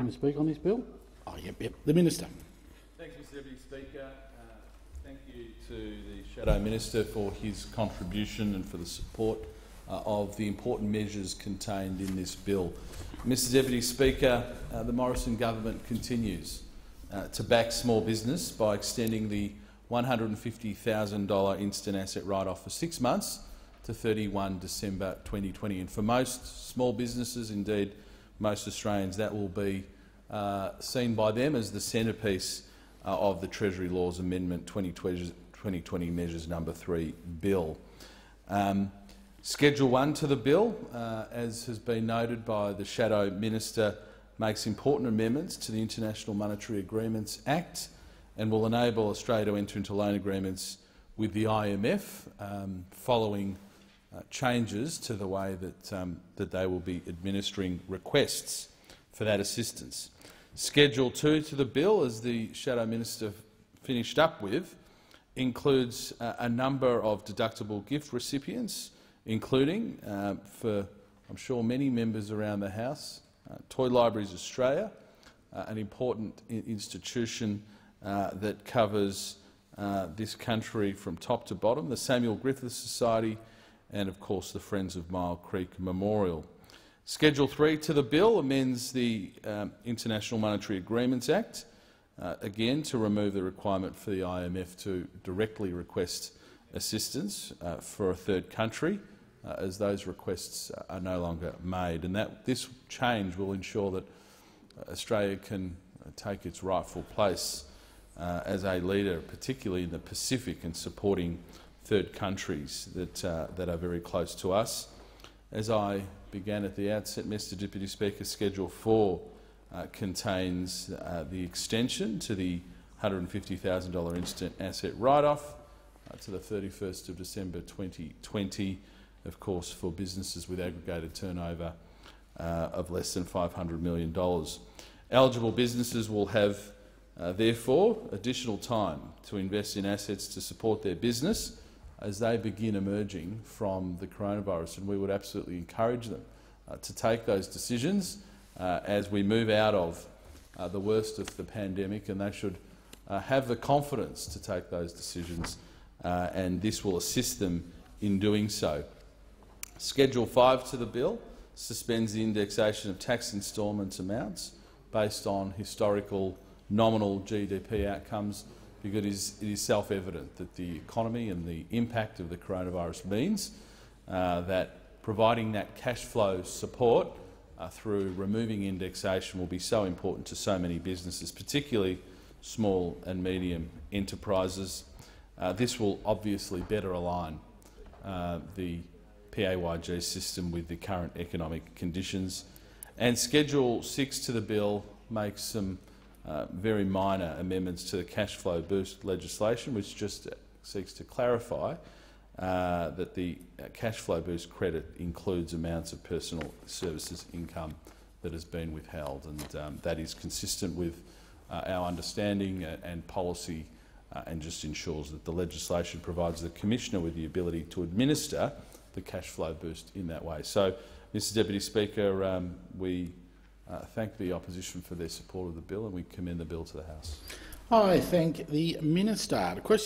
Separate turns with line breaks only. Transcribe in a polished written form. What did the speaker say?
to speak on this bill? Oh, yep. The Minister.
Thanks, Mr Deputy Speaker. Thank you to the Shadow Minister for his contribution and for the support of the important measures contained in this bill. Mr Deputy Speaker, the Morrison government continues to back small business by extending the $150,000 instant asset write-off for 6 months to 31 December 2020. And for most small businesses, indeed most Australians, that will be seen by them as the centrepiece of the Treasury Laws Amendment 2020 Measures No. 3 bill. Schedule 1 to the bill, as has been noted by the Shadow Minister, makes important amendments to the International Monetary Agreements Act and will enable Australia to enter into loan agreements with the IMF following changes to the way that they will be administering requests for that assistance. Schedule 2 to the bill, as the Shadow Minister finished up with, includes a number of deductible gift recipients, including, for I'm sure many members around the House, Toy Libraries Australia, an important institution that covers this country from top to bottom, the Samuel Griffiths Society and, of course, the Friends of Mile Creek Memorial. Schedule 3 to the bill amends the International Monetary Agreements Act, again to remove the requirement for the IMF to directly request assistance for a third country, as those requests are no longer made. And this change will ensure that Australia can take its rightful place as a leader, particularly in the Pacific, and supporting third countries that are very close to us. As I began at the outset, Mr Deputy Speaker, Schedule 4 contains the extension to the $150,000 instant asset write-off to the 31st of December 2020, of course, for businesses with aggregated turnover of less than $500 million. Eligible businesses will have, therefore, additional time to invest in assets to support their business as they begin emerging from the coronavirus, and we would absolutely encourage them to take those decisions as we move out of the worst of the pandemic, and they should have the confidence to take those decisions, and this will assist them in doing so. Schedule 5 to the bill suspends the indexation of tax instalment amounts based on historical nominal GDP outcomes, because it is self-evident that the economy and the impact of the coronavirus means that providing that cash flow support through removing indexation will be so important to so many businesses, particularly small and medium enterprises. This will obviously better align the PAYG system with the current economic conditions. And Schedule 6 to the bill makes some very minor amendments to the cash flow boost legislation, which just seeks to clarify that the cash flow boost credit includes amounts of personal services income that has been withheld, and that is consistent with our understanding and policy, and just ensures that the legislation provides the Commissioner with the ability to administer the cash flow boost in that way. So, Mr Deputy Speaker, we thank the opposition for their support of the bill, and we commend the bill to the House.
I thank the Minister. The question